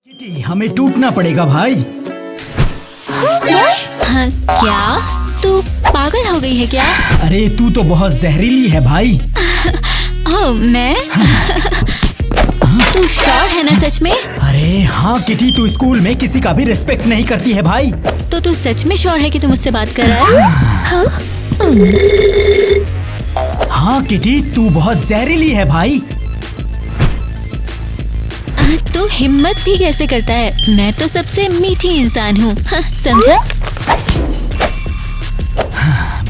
Kitty, हमें टूटना पड़ेगा भाई। हाँ, क्या तू पागल हो गई है क्या? अरे तू तो बहुत जहरीली है भाई। ओह, मैं? तू श्योर है ना सच में? अरे हाँ किटी, तू स्कूल में किसी का भी रिस्पेक्ट नहीं करती है भाई। तो तू सच में श्योर है कि तू मुझसे बात कर रहा है? हाँ किटी, तू बहुत जहरीली है भाई। तू हिम्मत भी कैसे करता है? मैं तो सबसे मीठी इंसान हूँ, समझा?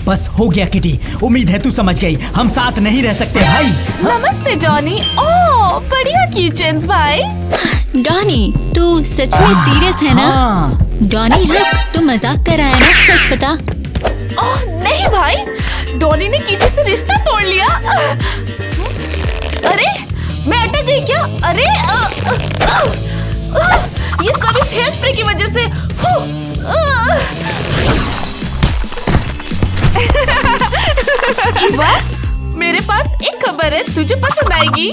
बस हो गया किटी, उम्मीद है तू समझ गई। हम साथ नहीं रह सकते भाई। नमस्ते डॉनी। ओह बढ़िया किचन्स भाई। डॉनी, तू सच में सीरियस है ना? हाँ। डॉनी रुक, तू मजाक कर रहा है ना? सच बता। ओह नहीं भाई, डॉनी ने किटी से रिश्ता तोड़ लिया। अरे मैं अटक गई क्या? अरे ये सब इस हेयर स्प्रे की वजह से। इवा, मेरे पास एक खबर है, तुझे पसंद आएगी।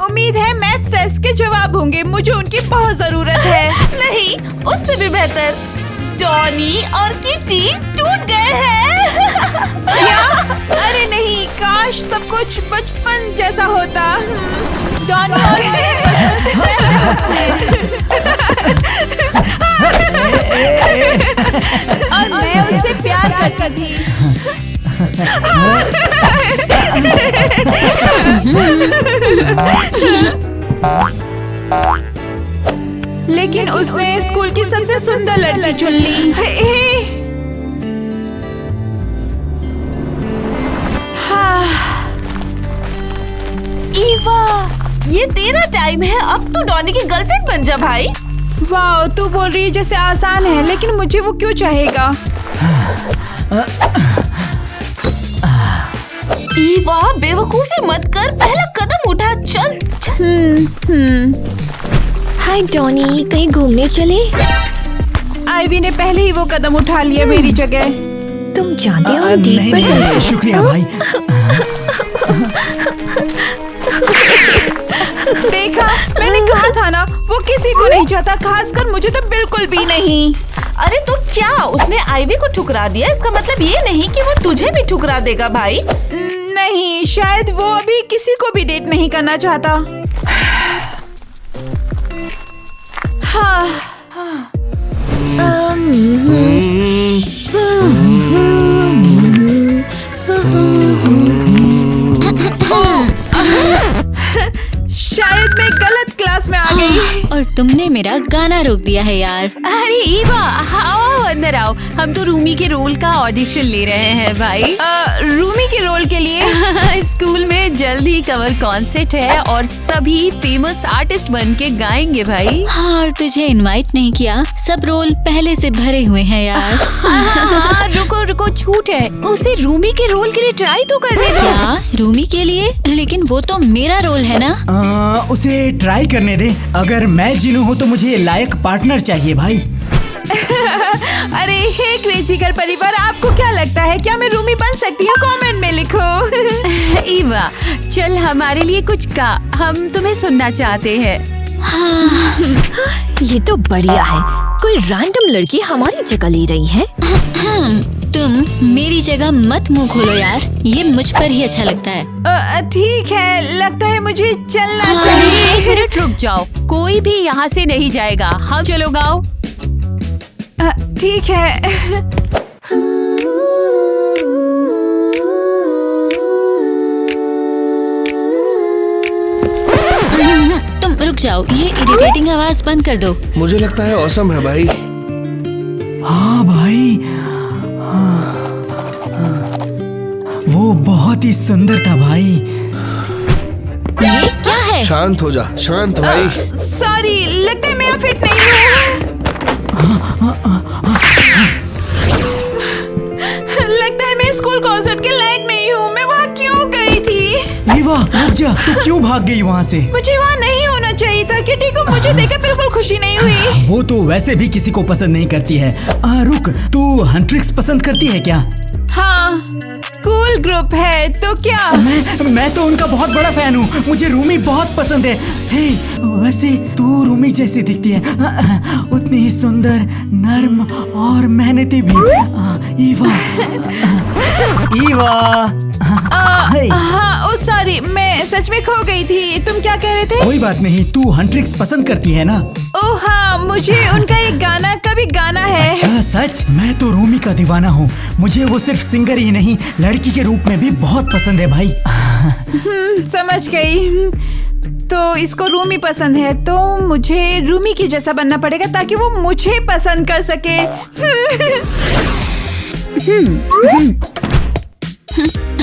उम्मीद है मैथ टेस्ट के जवाब होंगे, मुझे उनकी बहुत जरूरत है। नहीं, उससे भी बेहतर, डॉनी और किटी टूट गए हैं। क्या? अरे नहीं, काश सब कुछ बचपन जैसा होता। डॉनी और मैं और मैं उससे प्यार करती थी। लेकिन उसने स्कूल की सबसे सुंदर लड़की चुन ली। हाँ। ईवा, ये तेरा टाइम है, अब तू डॉनी की गर्लफ्रेंड बन जा भाई। वाह, तू बोल रही है जैसे आसान है, लेकिन मुझे वो क्यों चाहेगा? ईवा, बेवकूफी मत कर, पहला कदम उठा, चल चल। हाय डॉनी, कहीं घूमने चले? आइवी ने पहले ही वो कदम उठा लिया मेरी जगह। तुम जानते हो नहीं, डेट पर चल नहीं, सकते शुक्रिया हो? भाई। देखा, मैंने कहा था ना, वो किसी को नहीं चाहता, खासकर मुझे तो बिल्कुल भी नहीं। अरे तो क्या, उसने आइवी को ठुकरा दिया, इसका मतलब ये नहीं कि वो तुझे भी ठुकरा देगा भाई। नहीं, शायद वो अभी किसी को भी डेट नहीं करना चाहता। हाँ, शायद मैं गलत क्लास में आ गई। और तुमने मेरा गाना रोक दिया है यार। अरे ईवा, आओ अंदर आओ, हम तो रूमी के रोल का ऑडिशन ले रहे हैं भाई। रूमी के रोल के लिए स्कूल में जल्द ही कवर कॉन्सर्ट है और सभी फेमस आर्टिस्ट बन के गाएंगे भाई। हाँ, और तुझे इनवाइट नहीं किया, सब रोल पहले से भरे हुए हैं यार। हाँ, रुको रुको, छूट है, उसे रूमी के रोल के लिए ट्राई तो करने दो। क्या रूमी के लिए? लेकिन वो तो मेरा रोल है ना। उसे ट्राई करने दे, अगर मैं जिनू हूँ तो मुझे लायक पार्टनर चाहिए भाई। अरे हे क्रेजी गर्ल परिवार, आपको क्या लगता है, क्या मैं रूमी बन सकती हूँ? कमेंट में लिखो। ईवा, चल हमारे लिए कुछ गा, हम तुम्हें सुनना चाहते हैं। ये तो बढ़िया है, कोई रैंडम लड़की हमारी जगह ले रही है। तुम मेरी जगह मत मुंह खोलो यार, ये मुझ पर ही अच्छा लगता है। ठीक है, लगता है मुझे चलना एक चाहिए। मिनट रुक जाओ, कोई भी यहाँ से नहीं जाएगा, हम चलो गाओ। ठीक है। तुम रुक जाओ, ये इरिटेटिंग आवाज बंद कर दो। मुझे लगता है औसम है भाई। हाँ भाई, वो बहुत ही सुंदर था भाई। ये क्या है? शांत हो जा, शांत भाई। सॉरी, लगता है मैं फिट नहीं हूँ। लगता है मैं स्कूल कॉन्सर्ट के लायक नहीं हूँ। मैं वहाँ क्यों गई थी? ईवा रुक जा, तू क्यों भाग गई वहाँ से? मुझे वहाँ नहीं होना चाहिए था। किटी को मुझे देखकर बिल्कुल खुशी नहीं हुई। वो तो वैसे भी किसी को पसंद नहीं करती है। रुक, तू हंट्रिक्स पसंद करती है क्या? हाँ, कूल ग्रुप है तो क्या? मैं तो उनका बहुत बड़ा फैन हूँ। मुझे रूमी बहुत पसंद है। हे, वैसे तू रूमी जैसी दिखती है, उतनी ही सुंदर, नर्म और मेहनती भी। ईवा, हाँ, ओ सॉरी, मैं सच में खो गई थी। तुम क्या कह रहे थे? कोई बात नहीं, तू हंट्रिक्स पसंद करती है ना? ओह हाँ, मुझे उनका एक गाना का भी गाना है। अच्छा सच? मैं तो रूमी का दीवाना हूँ। मुझे वो सिर्फ सिंगर ही नहीं, लड़की के रूप में भी बहुत पसंद है भाई। समझ गई। तो इसको रूमी पसंद है तो मुझे रूमी की जैसा बनना पड़ेगा ताकि वो मुझे पसंद कर सके।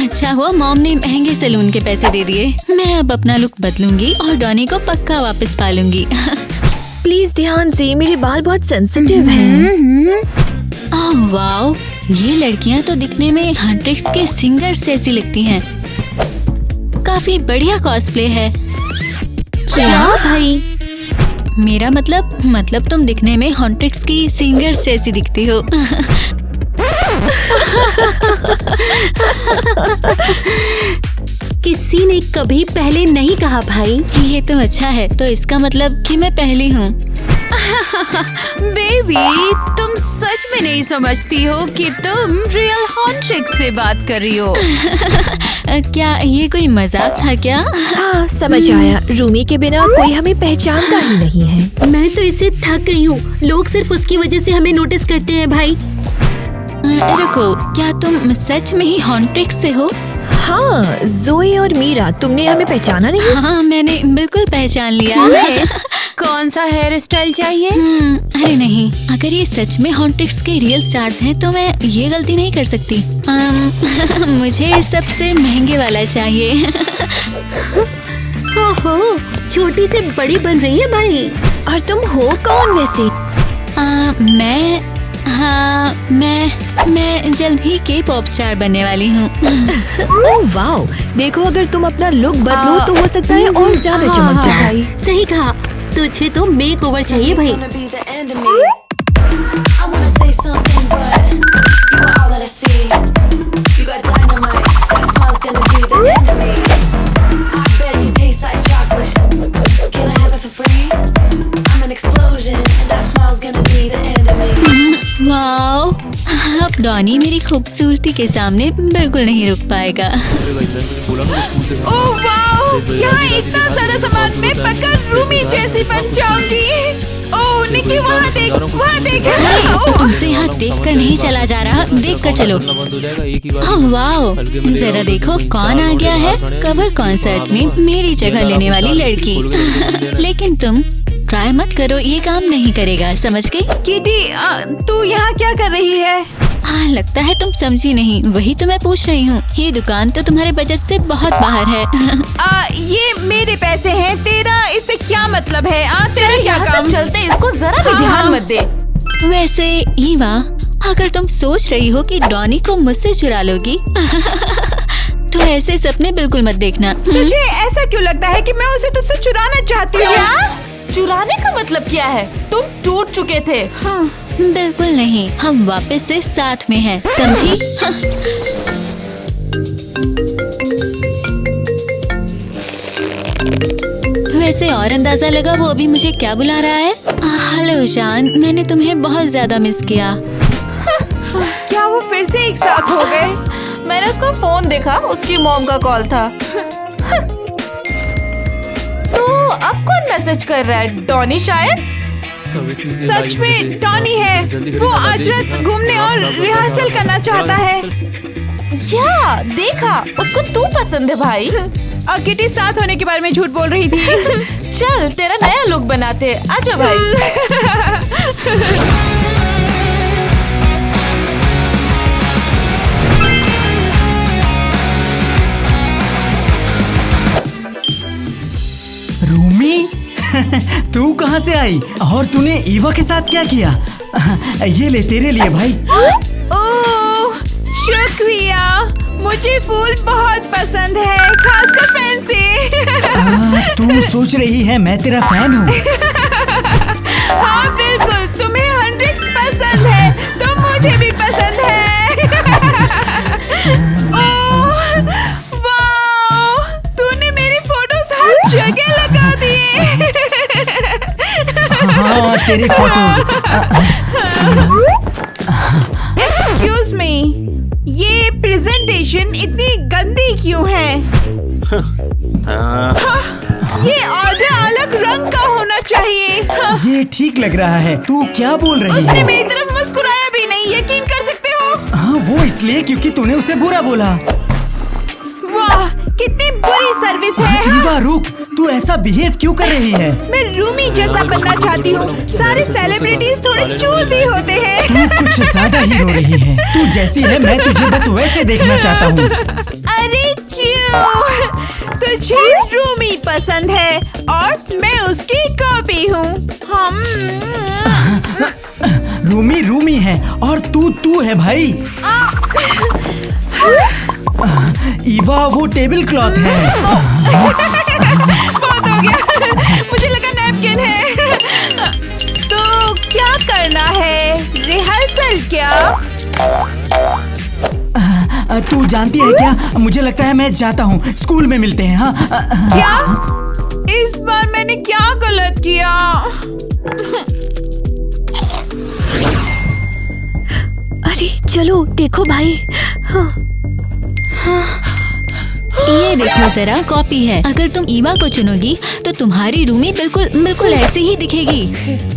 अच्छा हुआ मॉम ने महंगे सैलून के पैसे दे दिए। मैं अब अपना लुक बदलूंगी और डॉनी को पक्का वापस पालूंगी। प्लीज ध्यान से, मेरे बाल बहुत सेंसिटिव हैं। ओह वाओ, ये लड़कियां तो दिखने में हंट्रिक्स के सिंगर्स जैसी लगती हैं। काफी बढ़िया कॉस्प्ले है। क्या भाई? मेरा मतलब तुम दिखने में हंट्रिक्स की सिंगर्स जैसी दिखती हो। किसी ने कभी पहले नहीं कहा भाई। ये तो अच्छा है, तो इसका मतलब कि मैं पहली हूँ। बेबी, तुम सच में नहीं समझती हो कि तुम रियल हॉन्ट्रिक्स से बात कर रही हो। क्या ये कोई मजाक था क्या? हाँ, समझ आया। रूमी के बिना कोई हमें पहचानता ही नहीं है। मैं तो इससे थक गई हूँ। लोग सिर्फ उसकी वजह से हमें नोटिस करते हैं भाई। रुको, क्या तुम सच में ही हॉन्ट्रिक्स से हो? हाँ, जोई और मीरा, तुमने हमें पहचाना नहीं? हाँ, मैंने बिल्कुल पहचान लिया। कौन सा हेयर स्टाइल चाहिए? अरे नहीं, अगर ये सच में हॉन्ट्रिक्स के रियल स्टार्स हैं तो मैं ये गलती नहीं कर सकती। मुझे सबसे महंगे वाला चाहिए। ओहो, छोटी से बड़ी बन रही है भाई। और तुम हो कौन वैसे? मैं जल्द ही के पॉप स्टार बनने वाली हूँ। ओह वाओ, देखो अगर तुम अपना लुक बदलो तो हो सकता है और ज्यादा चमक जाए। सही कहा, तुझे तो मेक ओवर चाहिए भाई। वाओ, अब डॉनी मेरी खूबसूरती के सामने बिल्कुल नहीं रुक पाएगा। ओह वाओ, यहाँ इतना सारा सामान, मैं पक्का रूमी जैसी बन जाऊंगी। ओह निकी, वहाँ देख, वहाँ देख। तुमसे यहाँ देख कर नहीं चला जा रहा, देख कर चलो। ओह वाओ, जरा देखो कौन आ गया है, कवर कॉन्सर्ट में मेरी जगह लेने वाली लड़की। लेकिन तुम ट्राई मत करो, ये काम नहीं करेगा, समझ गई? किटी, तू यहाँ क्या कर रही है? हाँ, लगता है तुम समझी नहीं, वही तो मैं पूछ रही हूँ। ये दुकान तो तुम्हारे बजट से बहुत बाहर है। ये मेरे पैसे हैं, तेरा इससे क्या मतलब है? तेरा क्या काम? चलते, इसको जरा भी ध्यान मत दे। वैसे ईवा, अगर तुम सोच रही हो कि डॉनी को मुझसे चुरा लोगी तो ऐसे सपने बिल्कुल मत देखना। तुझे ऐसा क्यों लगता है कि मैं उसे तुझसे चुराना चाहती हूँ? क्या? चुराने का मतलब क्या है? तुम टूट चुके थे। हाँ। बिल्कुल नहीं, हम वापस से साथ में हैं, समझी? वैसे और अंदाजा लगा वो अभी मुझे क्या बुला रहा है? हेलो जान, मैंने तुम्हें बहुत ज्यादा मिस किया। क्या वो फिर से एक साथ हो गए? मैंने उसका फोन देखा, उसकी मॉम का कॉल था। तो अब कौन मैसेज कर रहा है? डॉनी शायद? सच में डॉनी है। वो आज रात घूमने और रिहर्सल करना चाहता है। या देखा, उसको तू पसंद है भाई। और किटी साथ होने के बारे में झूठ बोल रही थी। चल तेरा नया लुक बनाते, आजा भाई। रूमी, तू कहाँ से आई और तूने ईवा के साथ क्या किया? ये ले तेरे लिए भाई। ओह शुक्रिया, मुझे फूल बहुत पसंद है, खासकर फैंसी। तू सोच रही है मैं तेरा फैन हूँ? हाँ बिल्कुल, तुम्हें हंड्रिक्स पसंद है तो मुझे भी पसंद है। तेरे फोटोज। एक्सक्यूज मी, ये प्रेजेंटेशन इतनी गंदी क्यों है? ये ऑर्डर अलग रंग का होना चाहिए। ये ठीक लग रहा है। तू क्या बोल रही उसने है? मेरी तरफ मुस्कुराया भी नहीं, यकीन कर सकते हो? हाँ, वो इसलिए क्योंकि तूने उसे बुरा बोला। वाह, कितनी बुरी सर्विस है। ईवा रुक, तू ऐसा बिहेव क्यों कर रही है? मैं रूमी जैसा बनना चाहती हूँ। सारे सेलिब्रिटीज थोड़े चूजी होते हैं। तू कुछ ज्यादा ही रो रही है। तू जैसी है मैं तुझे बस वैसे देखना चाहता हूँ। अरे क्यों? तुझे रूमी पसंद है और मैं उसकी कॉपी हूँ। रूमी रूमी है और तू है भाई। ईवा वो टेबल क्लॉथ है। बहुत हो गया, मुझे लगा नैपकिन है। तो क्या करना है? रिहर्सल क्या? तू जानती है क्या, मुझे लगता है मैं जाता हूँ। स्कूल में मिलते हैं। हाँ क्या? इस बार मैंने क्या गलत किया? अरे चलो देखो भाई। ये देखो जरा, कॉपी है। अगर तुम ईवा को चुनोगी तो तुम्हारी रूमी बिल्कुल बिल्कुल ऐसी ही दिखेगी।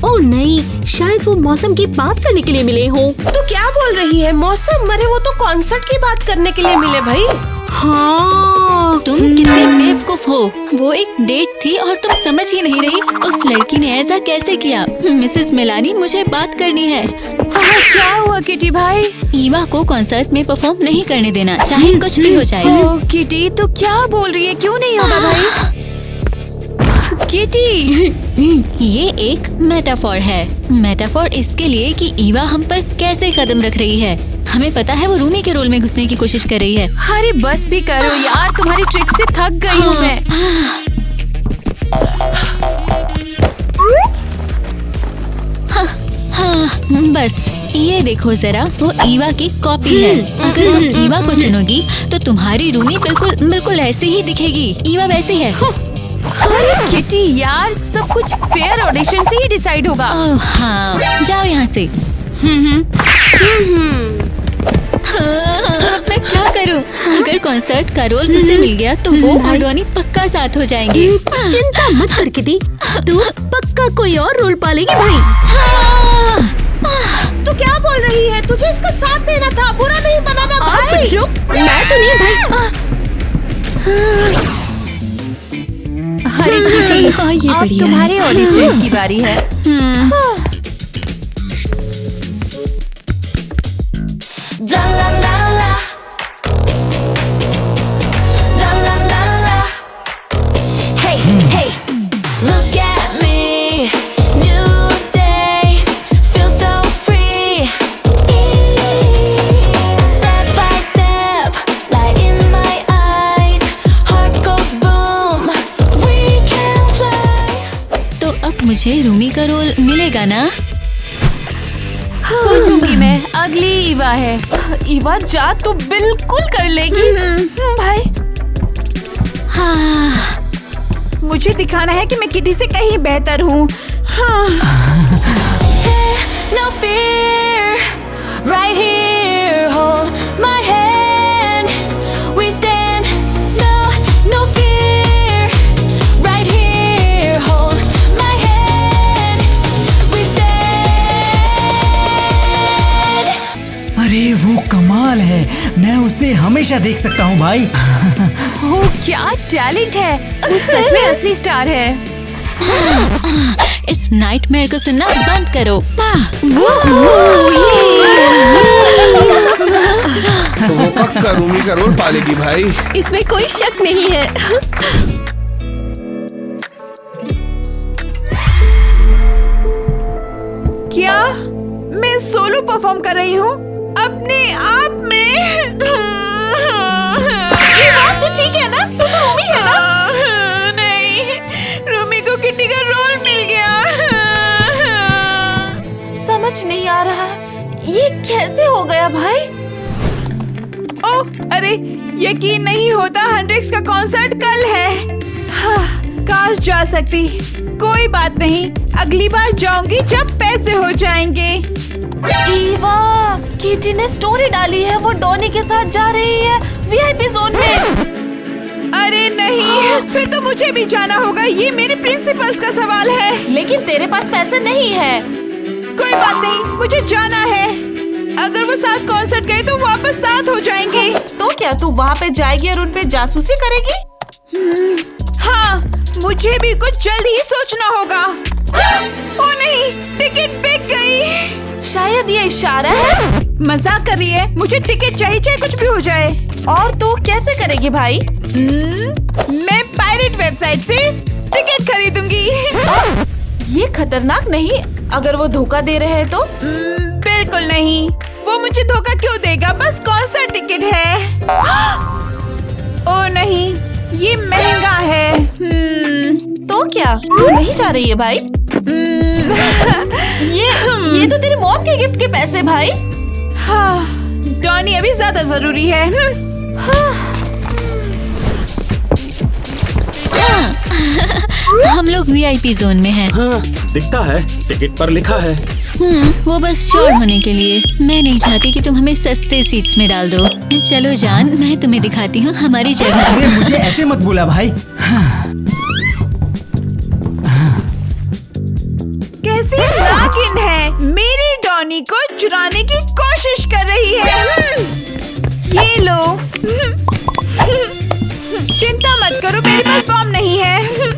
ओह नहीं, शायद वो मौसम की बात करने के लिए मिले हो। तो क्या बोल रही है? मौसम? अरे वो तो कॉन्सर्ट की बात करने के लिए मिले भाई। हाँ, तुम कितने बेवकूफ हो। वो एक डेट थी और तुम समझ ही नहीं रही। उस लड़की ने ऐसा कैसे किया? मिसेस मिलानी, मुझे बात करनी है। क्या हुआ किटी भाई? ईवा को कॉन्सर्ट में परफॉर्म नहीं करने देना, चाहे कुछ भी हो जाए। ओह किटी, तो क्या बोल रही है? क्यों नहीं होगा भाई? किटी, ये एक मेटाफोर है। मेटाफोर इसके लिए कि ईवा हम पर कैसे कदम रख रही है। हमें पता है वो रूमी के रोल में घुसने की कोशिश कर रही है। अरे बस भी करो यार, तुम्हारी ट्रिक से थक गई हूँ मैं। हाँ, बस ये देखो जरा, वो ईवा की कॉपी है। अगर तुम ईवा को चुनोगी तो तुम्हारी रूमी बिल्कुल बिल्कुल ऐसी ही दिखेगी। ईवा वैसी है। अरे किटी यार, सब कुछ फेयर ऑडिशन से ही डिसाइड होगा। ओह हाँ, जाओ यहाँ से। हाँ, मैं क्या करूँ? अगर कॉन्सर्ट का रोल उसे मिल गया तो वो और डॉनी पक्का साथ हो जाएंगे। चिंता मत कर किटी, तू पक्का कोई और रोल पालेगी भाई। तो क्या बोल रही है? तुझे इसका साथ देना था, बुरा नहीं बनाना भाई। रुक, मैं तो नहीं भाई। अरे किटी, हाँ, ये अब बढ़िया तुम्हारे ऑडिशन की बारी है। मुझे रूमी का रोल मिलेगा ना? सोचूंगी मैं, अगली ईवा है। ईवा जा तो बिल्कुल कर लेगी। भाई हाँ, मुझे दिखाना है कि मैं किटी से कहीं बेहतर हूँ। No fear, right here, hold my hand. We stand, no fear, right here, hold my hand. We stand. अरे वो कमाल है, मैं उसे हमेशा देख सकता हूँ भाई। ओह क्या टैलेंट है, वो सच में असली स्टार है। इस नाइटमेयर को सुनना बंद करो। तो वो पक्का रूमी का रोल पालेगी भाई। इसमें कोई शक नहीं है। क्या मैं सोलो परफॉर्म कर रही हूँ अपने आप में? ये बात तो ठीक है ना? तू तो रूमी है ना? नहीं, रूमी को किटी का रोल मिल गया। समझ नहीं आ रहा, ये कैसे हो गया भाई? ओह, अरे यकीन नहीं होता, हेंड्रिक्स का कॉन्सर्ट कल है। काश जा सकती। कोई बात नहीं, अगली बार जाऊंगी जब पैसे हो जाएंगे। ईवा, किटी ने स्टोरी डाली है, वो डॉनी के साथ जा रही है वीआईपी जोन में। अरे नहीं, फिर तो मुझे भी जाना होगा। ये मेरे प्रिंसिपल्स का सवाल है। लेकिन तेरे पास पैसे नहीं है। कोई बात नहीं, मुझे जाना है। अगर वो साथ कॉन्सर्ट गए तो वापस साथ हो जाएंगे। तो क्या तू वहाँ पे जाएगी और उन पे जासूसी करेगी? हाँ, मुझे भी कुछ जल्द ही सोचना होगा। ओ नहीं, टिकट बिक गई। शायद ये इशारा है। मजाक कर रही है? मुझे टिकट चाहिए, चाहे कुछ भी हो जाए। और तू कैसे करेगी भाई? मैं पायरेट वेबसाइट से टिकट खरीदूंगी। ये खतरनाक नहीं? अगर वो धोखा दे रहे हैं तो? बिल्कुल नहीं। वो मुझे धोखा क्यों देगा? बस कॉन्सर्ट टिकट है। ओ नहीं, ये महंगा है। तो क्या तू नहीं जा रही है भाई? ये तो तेरी मॉम के गिफ्ट के पैसे भाई। हाँ, डॉनी अभी ज्यादा जरूरी है। हम लोग वीआईपी जोन में हैं। हाँ, दिखता है, टिकट पर लिखा है। वो बस श्योर होने के लिए। मैं नहीं चाहती कि तुम हमें सस्ते सीट्स में डाल दो। चलो जान, मैं तुम्हें दिखाती हूँ हमारी जगह। अरे मुझे ऐसे मत बोला भाई। कैसी नागिन है, मेरी डॉनी को चुराने की कोशिश कर रही है। ये लो। चिंता मत करो, मेरे पास बम नहीं है।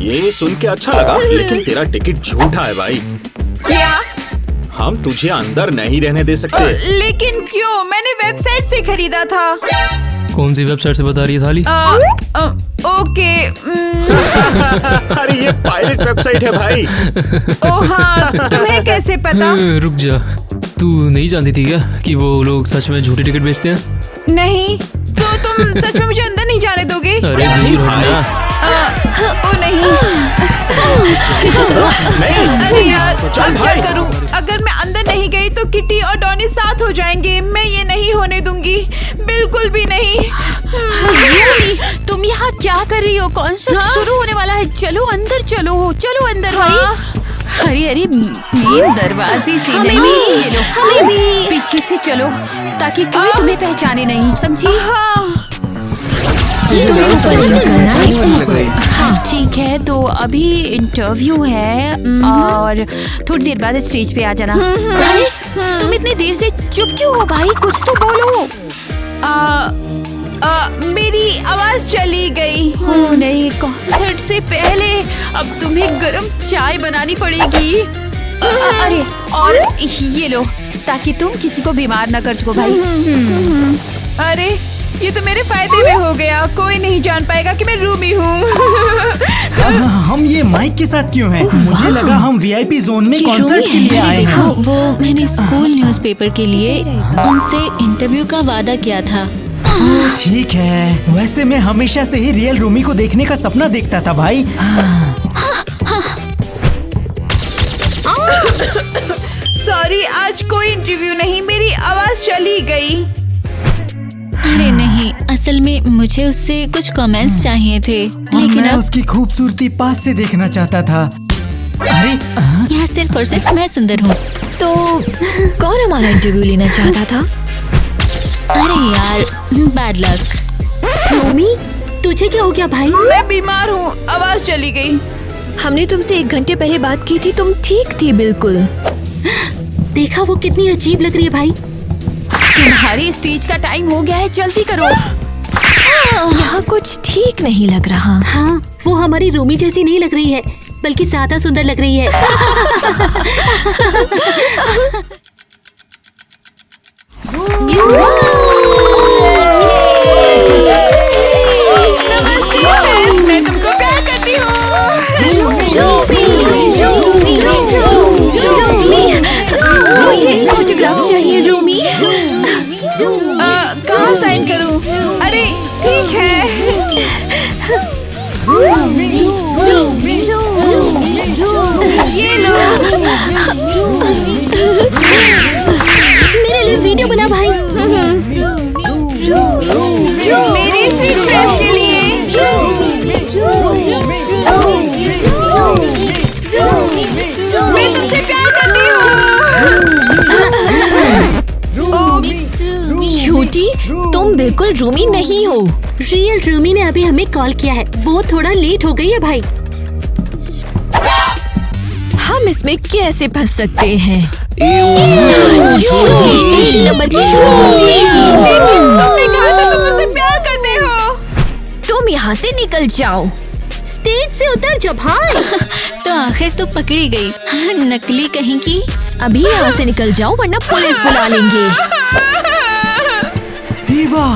ये सुन के अच्छा लगा, लेकिन तेरा टिकट झूठा है भाई। क्या? हम तुझे अंदर नहीं रहने दे सकते। लेकिन क्यों? मैंने वेबसाइट से खरीदा था। कौन सी वेबसाइट से बता रही है साली? ओके। अरे ये पायरेट वेबसाइट है भाई। ओ हाँ, तुम्हें कैसे पता? रुक जा, तू नहीं जानती थी क्या कि वो लोग सच में झूठी टिकट बेचते हैं? नहीं, तो तुम सच में मुझे अंदर नहीं जाने दोगे? अरे दूर हटना। ओ नहीं। अरे यार, अब क्या करूं? अगर मैं अंदर नहीं गई तो किटी और डॉनी साथ हो जाएंगे। मैं ये नहीं होने दूंगी, बिल्कुल भी नहीं। रूमी, तुम यहाँ क्या कर रही हो? कॉन्सर्ट शुरू होने वाला है। चलो अंदर, चलो अंदर भाई। अरे अरे, मेन दरवाजे से नहीं, ये लो, पीछे से चलो ताकि कोई तुम्हें पहचाने नहीं, समझी? हाँ ठीक है, तो अभी इंटरव्यू है और थोड़ी देर बाद स्टेज पे आ जाना। अरे तुम इतनी देर से चुप क्यों हो भाई? कुछ तो बोलो। मेरी आवाज चली गई। नहीं, कॉन्सर्ट से पहले अब तुम्हें गरम चाय बनानी पड़ेगी। अरे और ये लो, ताकि तुम किसी को बीमार ना कर सको भाई। अरे ये तो मेरे फायदे में हो गया। कोई नहीं जान पाएगा कि मैं रूमी हूँ। हम ये माइक के साथ क्यों हैं? मुझे लगा हम वीआईपी जोन में कॉन्सर्ट के लिए आए देखो, हैं। वो मैंने स्कूल न्यूज़पेपर के लिए उनसे इंटरव्यू का वादा किया था। ठीक है, वैसे मैं हमेशा से ही रियल रूमी को देखने का सपना देखता था भाई। सॉरी, आज कोई इंटरव्यू नहीं, मेरी आवाज चली गई। अरे नहीं, असल में मुझे उससे कुछ कमेंट्स चाहिए थे, लेकिन मैं अब उसकी खूबसूरती पास से देखना चाहता था। अरे यहाँ सिर्फ और सिर्फ मैं सुंदर हूँ। तो कौन हमारा इंटरव्यू लेना चाहता था? अरे यार, बैड लक। रूमी, तुझे क्या हो गया भाई? मैं बीमार हूँ, आवाज चली गई। हमने तुमसे 1 घंटे पहले बात की थी, तुम ठीक थी बिल्कुल। देखा वो कितनी अजीब लग रही है भाई। तुम्हारी स्टेज का टाइम हो गया है, जल्दी करो। यहाँ कुछ ठीक नहीं लग रहा। हाँ, वो हमारी रूमी जैसी नहीं लग रही है, बल्कि ज्यादा सुंदर लग रही है। नमस्ते, मैं तुमको प्यार करती हूँ। मुझे ऑटोग्राफ चाहिए रूमी। कहाँ साइन करूँ? अरे ठीक है। ये लो। मेरे लिए वीडियो बना भाई। मेरी स्वीट फ्रेंड्स के लिए। बिल्कुल रूमी नहीं हो। रियल रूमी ने अभी हमें कॉल किया है, वो थोड़ा लेट हो गई है भाई। हम इसमें कैसे फंस सकते हैं? तुमने कहा था तुम मुझसे प्यार करते हो। तुम यहाँ से निकल जाओ। स्टेज से उतर जा भाई। तो आखिर तो पकड़ी गई। नकली कहीं की। अभी यहाँ से निकल जाओ वरना पुलिस बुला लेंगे। ईवा,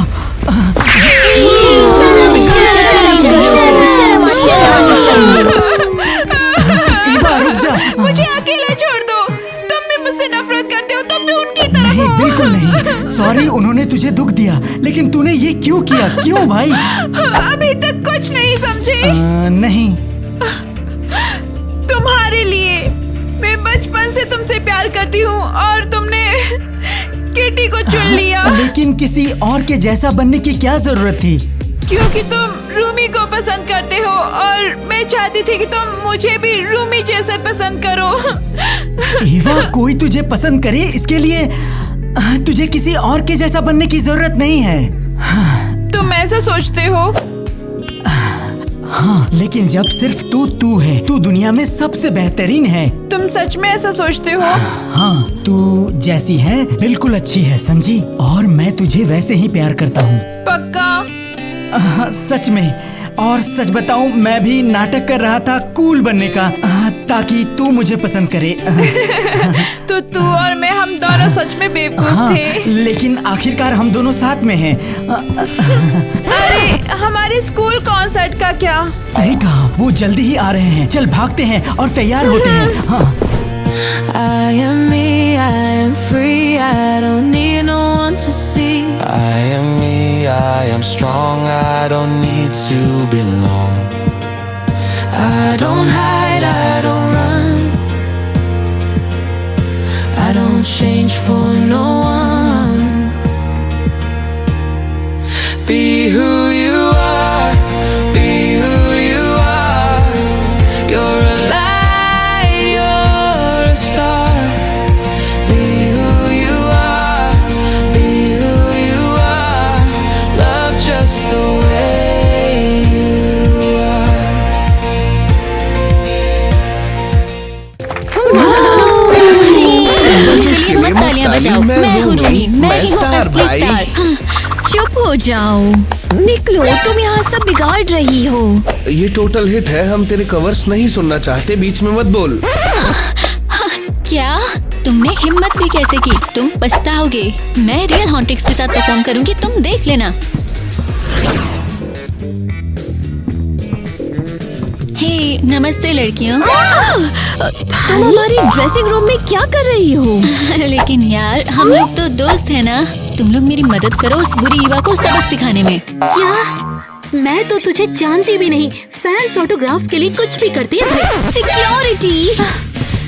ईवा रुक जा। मुझे अकेला छोड़ दो। तुम भी मुझसे नफरत करते हो, तुम भी उनकी तरफ नहीं, हो। बिल्कुल नहीं। सॉरी, उन्होंने तुझे दुख दिया, लेकिन तूने ये क्यों किया? क्यों भाई? अभी तक कुछ नहीं समझे। नहीं। तुम्हारे लिए मैं बचपन से तुमसे प्यार करती हूँ और तुमने किटी को चुन लिया। लेकिन किसी और के जैसा बनने की क्या जरूरत थी? क्योंकि तुम रूमी को पसंद करते हो और मैं चाहती थी कि तुम मुझे भी रूमी जैसे पसंद करो। ईवा, कोई तुझे पसंद करे इसके लिए तुझे किसी और के जैसा बनने की जरूरत नहीं है। तुम ऐसा सोचते हो? हाँ, लेकिन जब सिर्फ तू है, तू दुनिया में सबसे बेहतरीन है। तुम सच में ऐसा सोचते हो? हाँ, तू जैसी है बिल्कुल अच्छी है, समझी? और मैं तुझे वैसे ही प्यार करता हूँ। पक्का? सच में। और सच बताऊं, मैं भी नाटक कर रहा था कूल बनने का, ताकि तू मुझे पसंद करे। तो तू और मैं, हम दोनों सच में बेवकूफ थे। लेकिन आखिरकार हम दोनों साथ में हैं। अरे, हमारे स्कूल कॉन्सर्ट का क्या? सही कहा, वो जल्दी ही आ रहे हैं। चल भागते हैं और तैयार होते हैं। हाँ। I am me, I am free, I don't need no one to see. I am me, I am strong, I don't need to belong. I don't hide, I don't run, I don't change for no one. Be who you are, be who you are. You're a light, you're a star. Be who you are, be who you are. Love just the way you are. मत तालियां बजाओ। मैं हूँ रूमी, मैं ही हूँ असली star. चुप हो जाओ, निकलो, तुम यहाँ सब बिगाड़ रही हो। ये टोटल हिट है, हम तेरे कवर्स नहीं सुनना चाहते, बीच में मत बोल। क्या? तुमने हिम्मत भी कैसे की? तुम पछताओगे। मैं रियल हॉन्टिक्स के साथ परफॉर्म करूंगी, तुम देख लेना। हे, नमस्ते लड़कियों। तुम हमारी ड्रेसिंग रूम में क्या कर रही हो? लेकिन यार, हम लोग तो दोस्त हैं ना। तुम लोग मेरी मदद करो उस बुरी ईवा को सबक सिखाने में। क्या? मैं तो तुझे जानती भी नहीं। फैंस ऑटोग्राफ्स के लिए कुछ भी करती है भाई। सिक्योरिटी।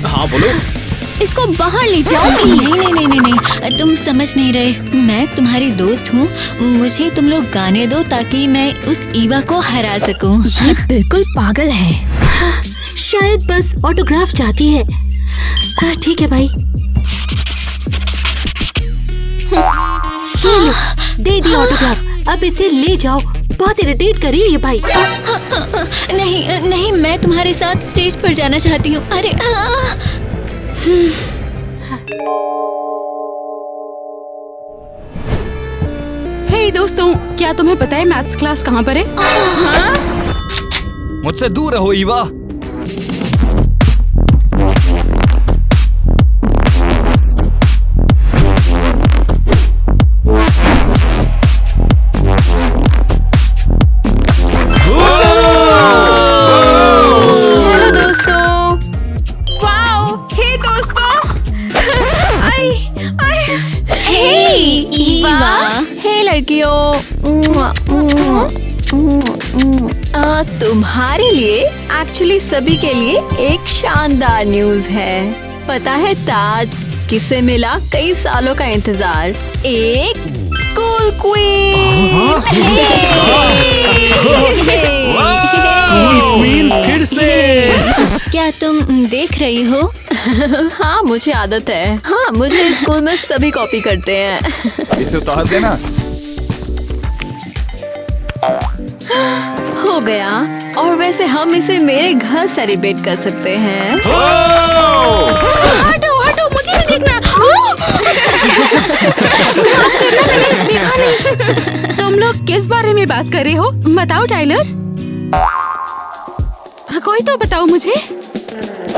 हाँ बोलो। इसको बाहर ले जाओ। नहीं, तुम समझ नहीं रहे। मैं तुम्हारी दोस्त हूँ। मुझे तुम लोग गाने दो ताकि मैं उस ईवा को हरा सकूं। ये बिल्कुल पागल है। शायद बस ऑटोग्राफ चाहती है। ठीक है भाई, ये लो, दे दी ऑटोग्राफ। अब इसे ले जाओ। बहुत इरिटेट कर रही है ये भाई। नहीं, मैं तुम्हारे साथ स्टेज पर जाना चाहती हूँ। अरे हे दोस्तों, क्या तुम्हें पता है मैथ्स क्लास कहाँ पर है? मुझसे दूर रहो ईवा। तुम्हारे लिए, एक्चुअली सभी के लिए एक शानदार न्यूज है। पता है ताज किसे मिला कई सालों का इंतजार? एक स्कूल क्वीन। स्कूल क्वीन फिर से। क्या तुम देख रही हो? हाँ, मुझे आदत है। हाँ, मुझे स्कूल में सभी कॉपी करते हैं। इसे उतार देना। हो गया। और वैसे हम इसे मेरे घर सेलिब्रेट कर सकते हैं। हटो हटो, मुझे भी देखना। देखा नहीं। तुम लोग किस बारे में बात कर रहे हो? बताओ टाइलर, कोई तो बताओ मुझे।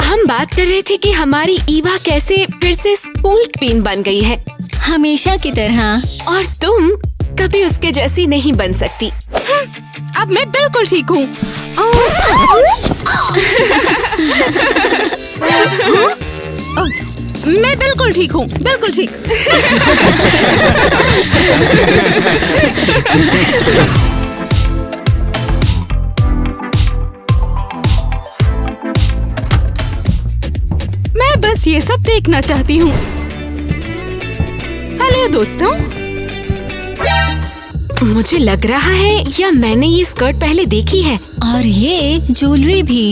हम बात कर रहे थे कि हमारी ईवा कैसे फिर से स्कूल क्वीन बन गई है, हमेशा की तरह। और तुम कभी उसके जैसी नहीं बन सकती। अब मैं बिल्कुल ठीक हूँ। मैं बिल्कुल ठीक हूँ, बिल्कुल ठीक। मैं बस ये सब देखना चाहती हूँ। हेलो दोस्तों। मुझे लग रहा है या मैंने ये स्कर्ट पहले देखी है। और ये ज्वेलरी भी।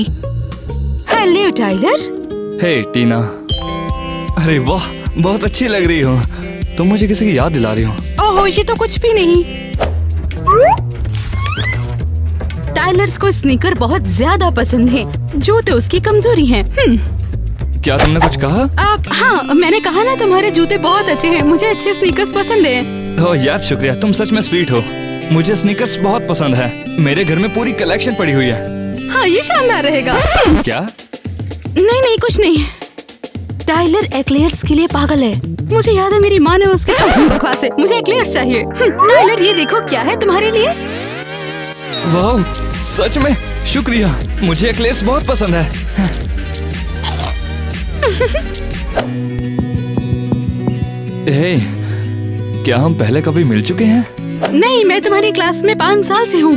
Hello Tyler. हे टीना, अरे वाह, बहुत अच्छी लग रही हो। तुम मुझे किसी की याद दिला रही हो। ओहो, ये तो कुछ भी नहीं। टाइलर्स को स्नीकर बहुत ज्यादा पसंद है, जूते उसकी कमजोरी हैं। क्या तुमने कुछ कहा? हाँ, मैंने कहा ना तुम्हारे जूते बहुत अच्छे हैं। मुझे अच्छे स्नीकर्स पसंद है। ओह यार, शुक्रिया, तुम सच में स्वीट हो। मुझे स्नीकर्स बहुत पसंद है। मेरे घर में पूरी कलेक्शन पड़ी हुई है। हाँ, ये शानदार रहेगा। क्या? नहीं नहीं, कुछ नहीं। टाइलर एक्लेयर्स के लिए पागल है। मुझे याद है मेरी माँ ने उसके बकवास है। मुझे एक्लेयर्स चाहिए। टाइलर, ये देखो क्या है तुम्हारे लिए। वाह, सच में शुक्रिया। मुझे एक्लेयर्स बहुत पसंद है। हे, क्या हम पहले कभी मिल चुके हैं? नहीं, मैं तुम्हारी क्लास में 5 साल से हूँ।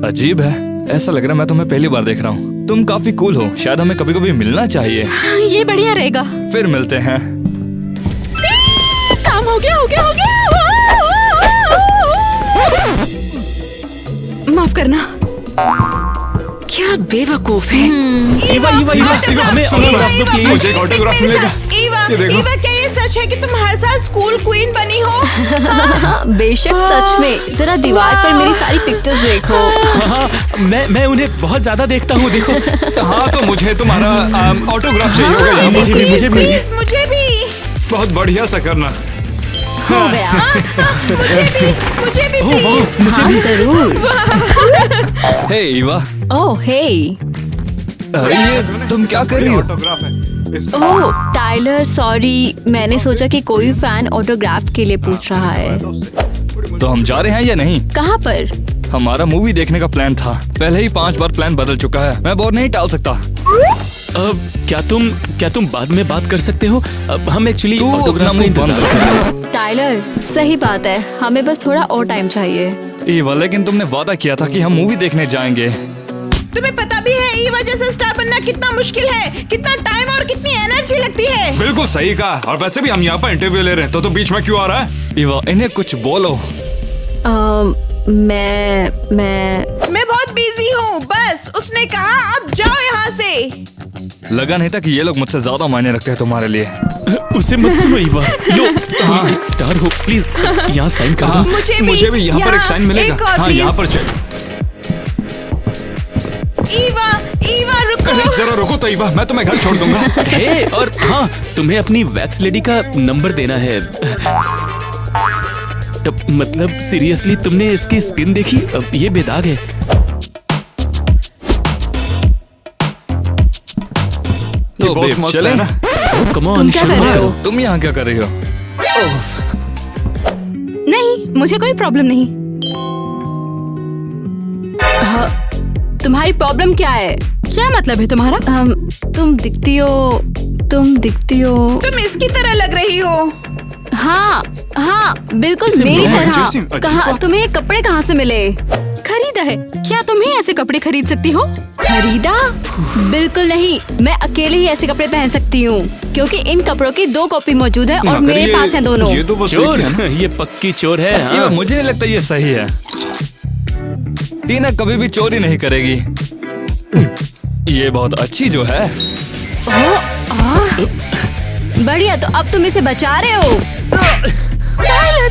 अजीब है, ऐसा लग रहा है मैं तुम्हें पहली बार देख रहा हूँ। तुम काफी कूल हो, शायद हमें कभी कभी मिलना चाहिए। ये बढ़िया रहेगा। फिर मिलते हैं। काम हो गया, हो गया, हो गया। माफ करना। क्या बेवकूफ है। ईवा, ईवा, हमें ऑटोग्राफ प्लीज। मुझे एक ऑटोग्राफ मिलेगा। ईवा, क्या ये सच है कि तुम हर साल स्कूल क्वीन बनी हो? हाँ, बेशक सच में। जरा दीवार पर मेरी सारी पिक्चर्स देखो। मैं उन्हें बहुत ज्यादा देखता हूँ, देखो। हाँ, तो मुझे तुम्हारा ऑटोग्राफ चाहिए होगा। हाँ, मुझे भी। बहुत बढ़िया सा करना। हो गया। मुझे भी प्लीज। हाँ, जरूर। हे ईवा। ओह हे। अरे ये तुम क्या कर रही हो? ऑटोग्राफ है। ओह टाइलर, सॉरी, मैंने सोचा कि कोई फैन ऑटोग्राफ के लिए पूछ रहा है। तो हम जा रहे हैं या नहीं? कहाँ पर? हमारा मूवी देखने का प्लान था। पहले ही 5 बार प्लान बदल चुका है। मैं बोर नहीं टाल सकता। क्या तुम बाद में बात कर सकते हो? हम एक्चुअली ऑटोग्राफ का इंतजार कर रहे हैं। टाइलर, सही बात है, हमें बस थोड़ा और टाइम चाहिए। ईवा, लेकिन तुमने वादा किया था कि हम मूवी देखने जाएंगे। तुम्हें पता भी है ईवा जैसा स्टार बनना कितना मुश्किल है, कितना टाइम और कितनी एनर्जी लगती है। बिल्कुल सही कहा। और वैसे भी हम यहाँ पर इंटरव्यू ले रहे हैं, तो बीच में क्यों आ रहा है? ईवा, इन्हें कुछ बोलो। मैं बहुत बिजी हूँ। बस उसने कहा अब जाओ यहाँ से। लगा नहीं था कि ये लोग मुझसे ज्यादा मायने रखते हैं तुम्हारे लिए। उसे मत सुनो ईवा। लो, तुम एक स्टार हो, प्लीज यहाँ साइन कर दो। मुझे भी यहाँ पर एक साइन मिलेगा। हाँ, यहाँ पर चल। ईवा रुको। जरा रुको तो ईवा, मैं तुम्हें घर छोड़ दूंगा। हे, और हाँ, तुम्हें अपनी वैक्स लेडी का नंबर देना है। मतलब सीरियसली, तुमने इसकी स्किन देखी? ये बेदाग है। तो बेब, चले ना? कम ऑन, तुम क्या कर रहे हो? तुम यहाँ क्या कर रही हो? नहीं, मुझे कोई प्रॉब्लम नहीं। तुम्हारी प्रॉब्लम क्या है? क्या मतलब है तुम्हारा? तुम दिखती हो। तुम इसकी तरह लग रही हो। हाँ, बिल्कुल मेरी तरह। कहाँ तुम्हें ये कपड़े कहाँ से मिले? खरीदा है। क्या तुम ही ऐसे कपड़े खरीद सकती हो? खरीदा? बिल्कुल नहीं, मैं अकेले ही ऐसे कपड़े पहन सकती हूँ, क्योंकि इन कपड़ों की 2 कॉपी मौजूद है और मेरे पास हैं दोनों। ये तो बस चोर, ये पक्की चोर है। हाँ। मुझे नहीं लगता ये सही है। टीना कभी भी चोरी नहीं करेगी। ये बहुत अच्छी जो है। बढ़िया, तो अब तुम इसे बचा रहे हो। टाइलर,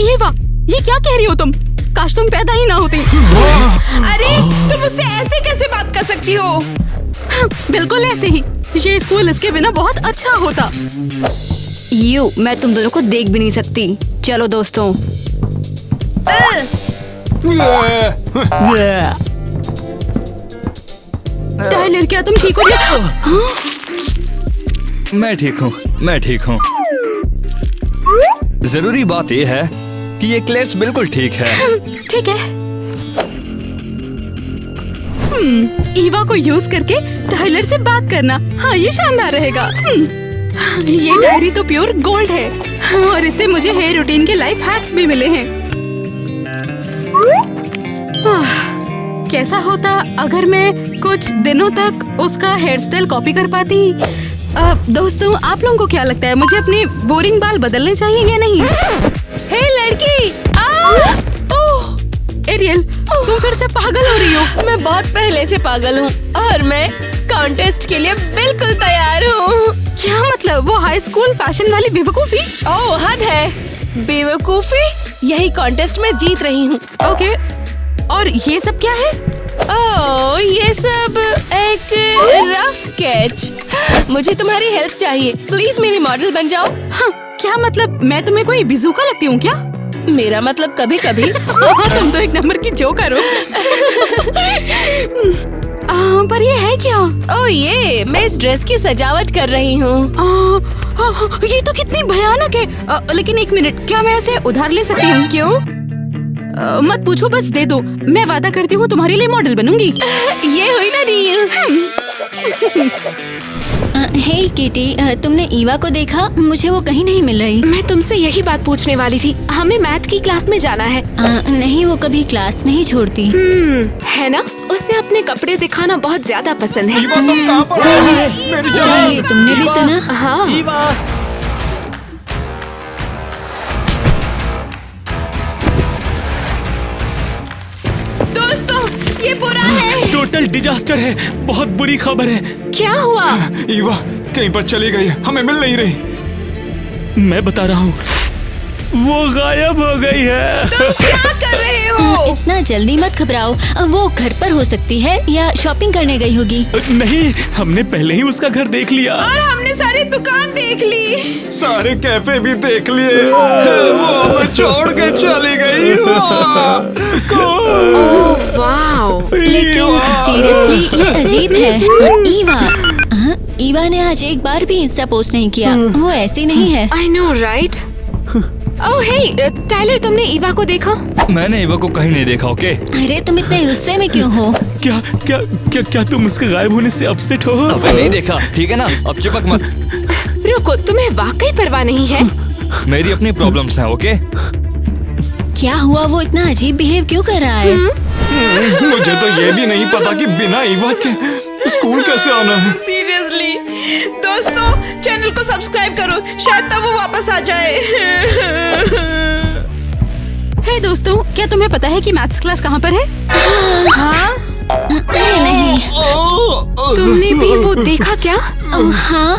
ईवा, ये क्या कह रही हो तुम? काश तुम पैदा ही ना होती। अरे तुम मुझसे ऐसे कैसे बात कर सकती हो? बिल्कुल ऐसे ही। ये स्कूल इसके बिना बहुत अच्छा होता। मैं तुम दोनों को देख भी नहीं सकती। चलो दोस्तों। टाइलर, क्या तुम ठीक हो? मैं ठीक हूँ। जरूरी बात यह है कि ये क्लेस बिल्कुल ठीक है। ठीक है। ईवा को यूज करके टाइलर से बात करना, हाँ ये शानदार रहेगा। ये डायरी तो प्योर गोल्ड है और इससे मुझे हेयर रूटीन के लाइफ हैक्स भी मिले हैं। कैसा होता अगर मैं कुछ दिनों तक उसका हेयर स्टाइल कॉपी कर पाती? दोस्तों, आप लोगों को क्या लगता है, मुझे अपने बोरिंग बाल बदलने चाहिए या नहीं? हे लड़की! एरियल, तुम फिर से पागल हो रही हो। मैं बहुत पहले से पागल हूँ और मैं कॉन्टेस्ट के लिए बिल्कुल तैयार हूँ। क्या मतलब? वो हाई स्कूल फैशन वाली बेवकूफी? ओह, हद है। बेवकूफी? यही कॉन्टेस्ट में जीत रही हूँ। ओके, और ये सब क्या है? ओह, ये सब एक रफ स्केच। मुझे तुम्हारी हेल्प चाहिए, प्लीज मेरी मॉडल बन जाओ। हाँ, क्या मतलब मैं तुम्हें कोई बिजूका लगती हूँ क्या? मेरा मतलब कभी कभी। तुम तो एक नंबर की जोकर हो। पर ये है क्या? ओह ये, मैं इस ड्रेस की सजावट कर रही हूँ। ये तो कितनी भयानक है। लेकिन एक मिनट, क्या मैं ऐसे उधार ले सकती हूँ? क्यों? मत पूछो, बस दे दो। मैं वादा करती हूँ तुम्हारे लिए मॉडल बनूंगी। ये हुई ना डील। हे किटी, तुमने ईवा को देखा? मुझे वो कहीं नहीं मिल रही। मैं तुमसे यही बात पूछने वाली थी। हमें मैथ की क्लास में जाना है। नहीं, वो कभी क्लास नहीं छोड़ती। है ना? उसे अपने कपड़े दिखाना बहुत ज्यादा पसंद है। क्या ये तुमने भी सुना? हाँ। दोस्तों, ये बुरा है। टोटल डिजास्टर है। बहुत बुरी खबर है। क्या हुआ? ईवा कहीं पर चली गई है, हमें मिल नहीं रही। मैं बता रहा हूँ, वो गायब हो गई है। तुम क्या कर रहे हो? इतना जल्दी मत घबराओ। वो घर पर हो सकती है या शॉपिंग करने गई होगी। नहीं, हमने पहले ही उसका घर देख लिया और हमने सारी दुकान देख ली, सारे कैफे भी देख लिए। वो हमें छोड़ के चली गई। Oh wow! लेकिन सीरियसली ये अजीब है। ईवा ने आज एक बार भी इंस्टा पोस्ट नहीं किया। वो ऐसी नहीं है। I know, right? Oh hey Tyler, तुमने ईवा को देखा? मैंने ईवा को कहीं नहीं देखा। ओके। अरे तुम इतने गुस्से में क्यों हो? क्या क्या क्या क्या तुम उसके गायब होने से अपसेट हो? अबे नहीं देखा, ठीक है ना? अब चिपक मत। रुको, तुम्हें वाकई परवाह नहीं है? मेरी अपनी प्रॉब्लम्स हैं। ओके। क्या हुआ? वो इतना अजीब बिहेव क्यों कर रहा है? मुझे तो ये भी नहीं पता कि बिना ईवा के स्कूल कैसे आना है। सीरियसली। दोस्तों, चैनल को सब्सक्राइब करो, शायद तब वो वापस आ जाए। हे दोस्तों, क्या तुम्हें पता है कि मैथ्स क्लास कहाँ पर है? हाँ? नहीं। तुमने भी वो देखा क्या? हाँ,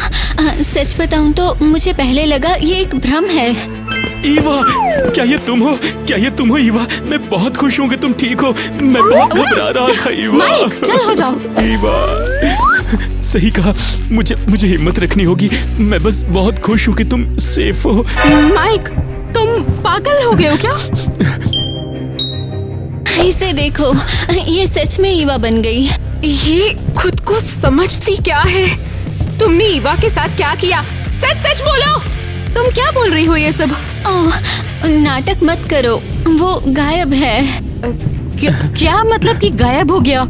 सच बताऊं तो मुझे पहले लगा ये एक भ्रम है। ईवा, क्या ये तुम हो? क्या ये तुम हो ईवा? मैं बहुत खुश हूँ कि तुम ठीक हो। मैं बहुत घबरा रहा था ईवा। माइक, चल हो जाओ। ईवा, सही कहा। मुझे हिम्मत रखनी होगी। मैं बस बहुत खुश हूँ कि तुम सेफ हो। माइक, तुम पागल हो गए हो क्या? इसे देखो, ये सच में ईवा बन गई। ये खुद को समझती क्या है? तुमने ईवा के साथ क्या किया? सच सच बोलो। तुम क्या बोल रही हो ये सब? ओह, नाटक मत करो। वो गायब है। क्या मतलब कि गायब हो गया?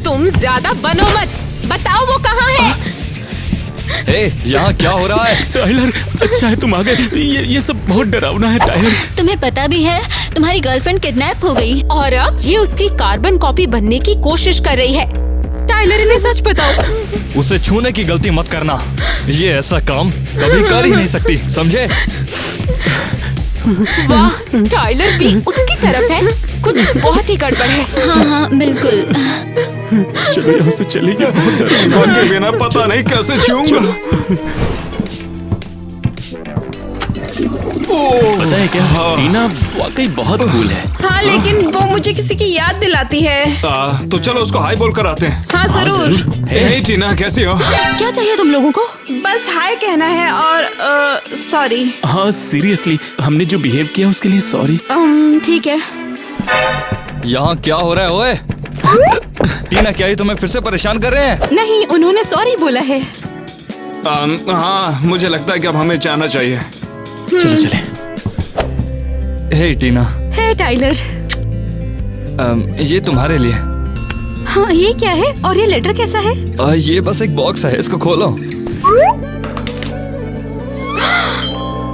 तुम ज्यादा बनो मत। बताओ वो कहाँ है? यहाँ क्या हो रहा है? टाइलर, अच्छा है तुम आ गए। ये सब बहुत डरावना है टाइलर। तुम्हें पता भी है तुम्हारी गर्लफ्रेंड किडनैप हो गई और अब ये उसकी कार्बन कॉपी बनने की कोशिश कर रही है। टाइलर, इन्हें सच बताओ। उसे छूने की गलती मत करना। ये ऐसा काम कभी कर ही नहीं सकती, समझे? वाह, टाइलर भी उसकी तरफ है। कुछ बहुत ही गड़बड़ है। हाँ, बिल्कुल। चलो यहाँ से चलेंगे। के बिना पता नहीं कैसे छूऊंगा। पता है है क्या? टीना वाकई बहुत कूल है। हाँ, लेकिन वो मुझे किसी की याद दिलाती है। तो चलो उसको हाई बोल कर आते हैं। हाँ जरूर। हे टीना, कैसी हो? क्या चाहिए तुम लोगों को? बस हाय कहना है और सॉरी। हाँ सीरियसली, हमने जो बिहेव किया उसके लिए सॉरी। ठीक है। यहाँ क्या हो रहा है ओए? टीना, क्या ये तुम्हें फिर से परेशान कर रहे हैं? नहीं, उन्होंने सॉरी बोला है। हाँ, मुझे लगता है कि अब हमें जाना चाहिए। चलो चले। हे टीना। हे टाइलर। ये तुम्हारे लिए। हाँ, ये क्या है और ये लेटर कैसा है? ये बस एक बॉक्स है, इसको खोलो।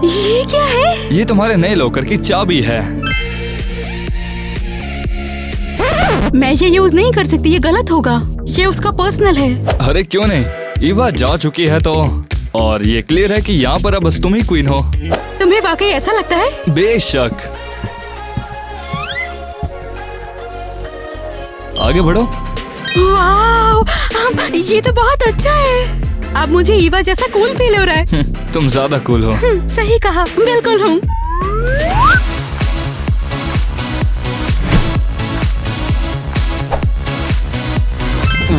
ये क्या है? ये तुम्हारे नए लॉकर की चाबी है। मैं ये यूज नहीं कर सकती, ये गलत होगा। ये उसका पर्सनल है। अरे क्यों नहीं, ईवा जा चुकी है तो। और ये क्लियर है कि यहाँ पर अब बस तुम ही क्वीन हो। तुम्हें वाकई ऐसा लगता है? बेशक। आगे बढ़ो। वाव, ये तो बहुत अच्छा है। अब मुझे ईवा जैसा कूल फील हो रहा है। तुम ज्यादा कूल हो। सही कहा, बिल्कुल हूँ।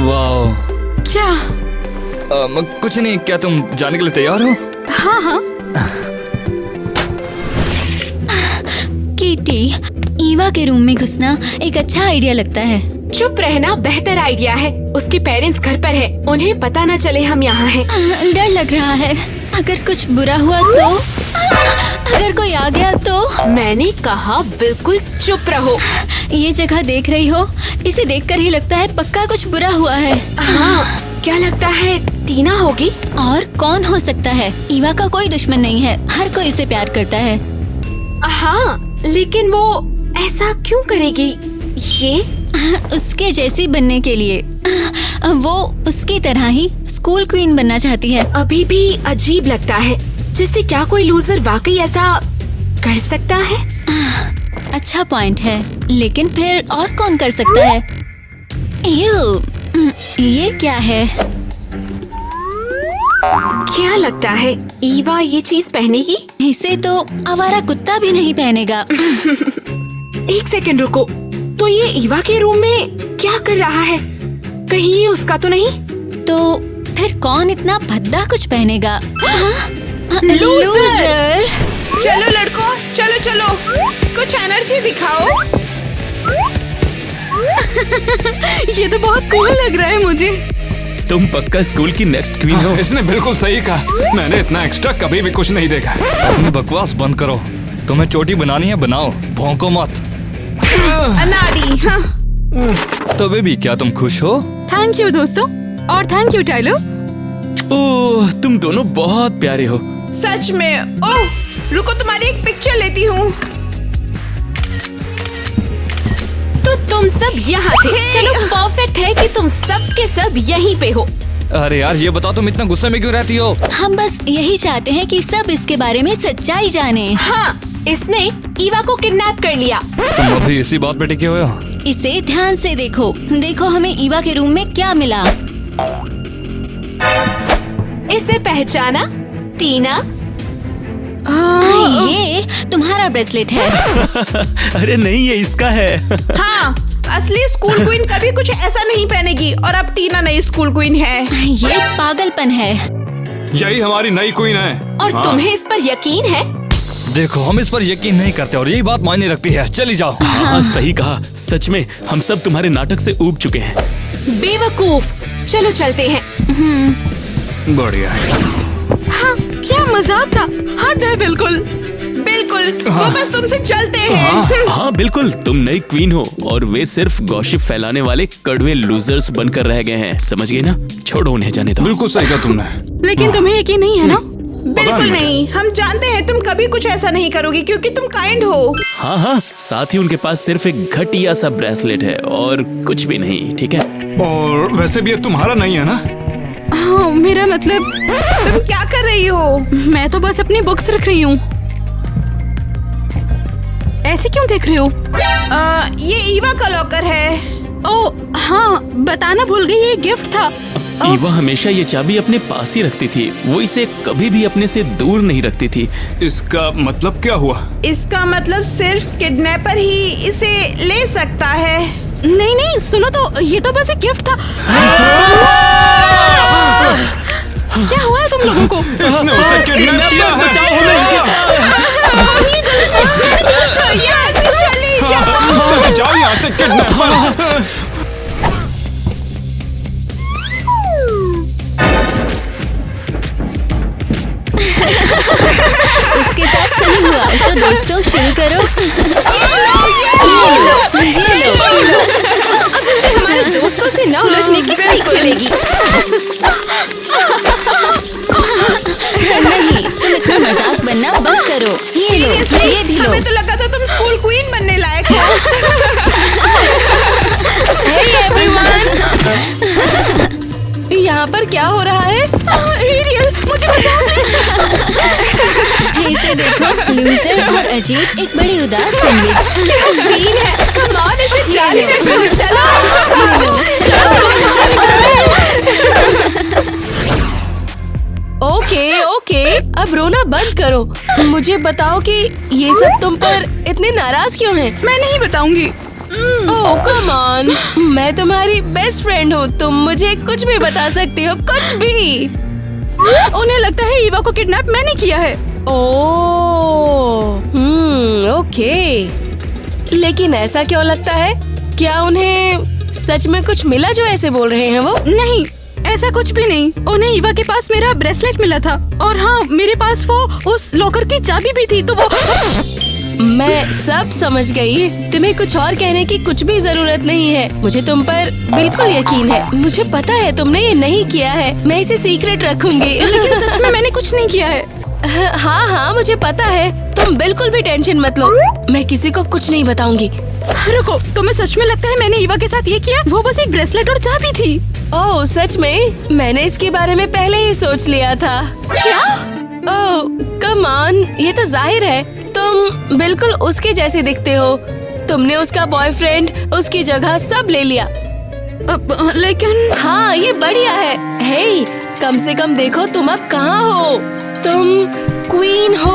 वाह। क्या? कुछ नहीं, क्या तुम जाने के लिए तैयार हो? हाँ हाँ। किटी, ईवा के रूम में घुसना एक अच्छा आइडिया लगता है। चुप रहना बेहतर आइडिया है। उसके पेरेंट्स घर पर है, उन्हें पता न चले हम यहाँ हैं। डर लग रहा है, अगर कुछ बुरा हुआ तो? अगर कोई आ गया तो? मैंने कहा बिल्कुल चुप रहो। ये जगह देख रही हो? इसे देखकर ही लगता है पक्का कुछ बुरा हुआ है। हाँ, क्या लगता है टीना होगी? और कौन हो सकता है? ईवा का कोई दुश्मन नहीं है, हर कोई उसे प्यार करता है। हाँ, लेकिन वो ऐसा क्यों करेगी? ये उसके जैसी बनने के लिए। वो उसकी तरह ही स्कूल क्वीन बनना चाहती है। अभी भी अजीब लगता है, जैसे क्या कोई लूजर वाकई ऐसा कर सकता है? अच्छा पॉइंट है, लेकिन फिर और कौन कर सकता है? ये क्या है? क्या लगता है ईवा ये चीज पहनेगी? इसे तो आवारा कुत्ता भी नहीं पहनेगा। एक सेकंड रुको, तो ये ईवा के रूम में क्या कर रहा है? कहीं ये उसका तो नहीं? तो फिर कौन इतना भद्दा कुछ पहनेगा? लूजर। चलो लड़कों, चलो चलो, कुछ एनर्जी दिखाओ। ये तो बहुत कूल लग रहा है मुझे। तुम पक्का स्कूल की नेक्स्ट क्वीन हो। इसने बिल्कुल सही कहा, मैंने इतना एक्स्ट्रा कभी भी कुछ नहीं देखा। अपनी बकवास बंद करो, तुम्हें चोटी बनानी है बनाओ, भौंको मत। अनाड़ी। हाँ। तो बेबी, क्या तुम खुश हो? थैंक यू दोस्तों, और थैंक यू टाइलर। ओह, तुम दोनों बहुत प्यारे हो। सच में। ओह, रुको तुम्हारी एक पिक्चर लेती हूँ। तो तुम सब यहाँ थे। चलो, परफेक्ट है कि तुम सब के सब यहीं पे हो। अरे यार, ये बताओ तुम इतना गुस्से में क्यों रहती हो? हम बस यही चाहते हैं कि सब इसके बारे में सच्चाई जाने। हाँ, इसने ईवा को किडनैप कर लिया। तुम अभी इसी बात पे टिके हुए हो? इसे ध्यान से देखो। देखो हमें ईवा के रूम में क्या मिला। इसे पहचाना? टीना? ये तुम्हारा ब्रेसलेट है। अरे नहीं, ये इसका है। हाँ, असली स्कूल क्वीन कभी कुछ ऐसा नहीं पहनेगी, और अब टीना नई स्कूल क्वीन है। ये पागलपन है। यही हमारी नई क्वीन है। और तुम्हें इस पर यकीन है? देखो, हम इस पर यकीन नहीं करते और यही बात मायने रखती है। चली जाओ। हाँ, सही कहा। सच में हम सब तुम्हारे नाटक से ऊब चुके हैं। बेवकूफ, चलो चलते हैं। बढ़िया। हाँ, क्या मजाक था। हद है बिल्कुल। बिल्कुल, वो बस तुमसे जलते हैं। हाँ बिल्कुल, तुम नई क्वीन हो और वे सिर्फ गॉसिप फैलाने वाले कड़वे लूजर्स बनकर रह गए हैं। समझ गए ना? छोड़ो, उन्हें जाने दो। बिल्कुल सही कहा तुमने। लेकिन तुम्हें यकीन नहीं है ना? बिल्कुल नहीं, हम जानते हैं तुम कभी कुछ ऐसा नहीं करोगी क्योंकि तुम काइंड हो। हाँ हाँ, साथ ही उनके पास सिर्फ एक घटिया सा ब्रेसलेट है और कुछ भी नहीं। ठीक है? और वैसे भी ये तुम्हारा नहीं है ना? हाँ, मेरा मतलब। तुम क्या कर रही हो? मैं तो बस अपनी बुक्स रख रही हूँ। ऐसे क्यों देख रही हो? ये ईवा का लॉकर है। ओ हाँ, बताना भूल गई, ये गिफ्ट था। ईवा हमेशा ये चाबी अपने पास ही रखती थी। वो इसे कभी भी अपने से दूर नहीं रखती थी। इसका मतलब क्या हुआ? इसका मतलब सिर्फ किडनैपर ही इसे ले सकता है। नहीं नहीं सुनो तो, ये तो बस एक गिफ्ट था। क्या हुआ है तुम लोगों को? इसने उसे किडनैप किया है। बचाओ चली जाओ। चले जाओ यहाँ से किडनैपर। उसके साथ सही हुआ। तो दोस्तों शुरू करो। अब इसे हमारे दोस्तों से ना उलझने की सीख मिलेगी। नहीं, तुम इतना मजाक बनना बंद करो। ये लो, ये भी लो। हमें तो लगा था तुम स्कूल क्वीन बनने लायक हो। Hey everyone! यहाँ पर क्या हो रहा है? एरियल, मुझे बचाओ प्लीज। इसे देखो, लूजर और अजीब एक बड़ी उदास सैंडविच। क्या सीन है? कम ऑन, इसे जाने दो। चलो। ओके, अब रोना बंद करो। मुझे बताओ कि ये सब तुम पर इतने नाराज क्यों हैं? मैं नहीं बताऊंगी। ओह कम ऑन, मैं तुम्हारी बेस्ट फ्रेंड हूँ। तुम मुझे कुछ भी बता सकती हो, कुछ भी। उन्हें लगता है ईवा को किडनैप मैंने किया है। ओके। लेकिन ऐसा क्यों लगता है? क्या उन्हें सच में कुछ मिला जो ऐसे बोल रहे हैं वो? नहीं, ऐसा कुछ भी नहीं। उन्हें ईवा के पास मेरा ब्रेसलेट मिला था और हाँ, मेरे पास वो उस लॉकर की चाबी भी थी। तो वो मैं सब समझ गई। तुम्हें कुछ और कहने की कुछ भी जरूरत नहीं है। मुझे तुम पर बिल्कुल यकीन है। मुझे पता है तुमने ये नहीं किया है। मैं इसे सीक्रेट रखूंगी। लेकिन सच में मैंने कुछ नहीं किया है। हाँ, मुझे पता है। तुम बिल्कुल भी टेंशन मत लो। मैं किसी को कुछ नहीं बताऊंगी। रुको, तुम्हें सच में लगता है मैंने ईवा के साथ ये किया? वो बस एक ब्रेसलेट और चाबी थी। ओह सच में? मैंने इसके बारे में पहले ही सोच लिया था। क्या? ओह कम ऑन, ये तो जाहिर है। तुम बिल्कुल उसके जैसे दिखते हो। तुमने उसका बॉयफ्रेंड, उसकी जगह सब ले लिया। लेकिन हाँ, ये बढ़िया है। हे, कम से कम देखो तुम अब कहाँ हो। तुम क्वीन हो।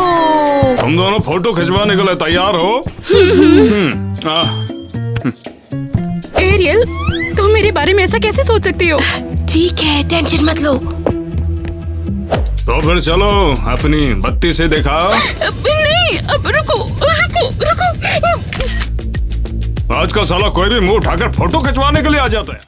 तुम दोनों फोटो खिंचवाने के लिए तैयार हो? एरियल, तुम मेरे बारे में ऐसा कैसे सोच सकती हो? ठीक है, टेंशन मत लो। तो फिर चलो अपनी बत्ती से दिखाओ। नहीं, अब रुको। आजकल साला कोई भी मुंह उठाकर फोटो खिंचवाने के लिए आ जाता है।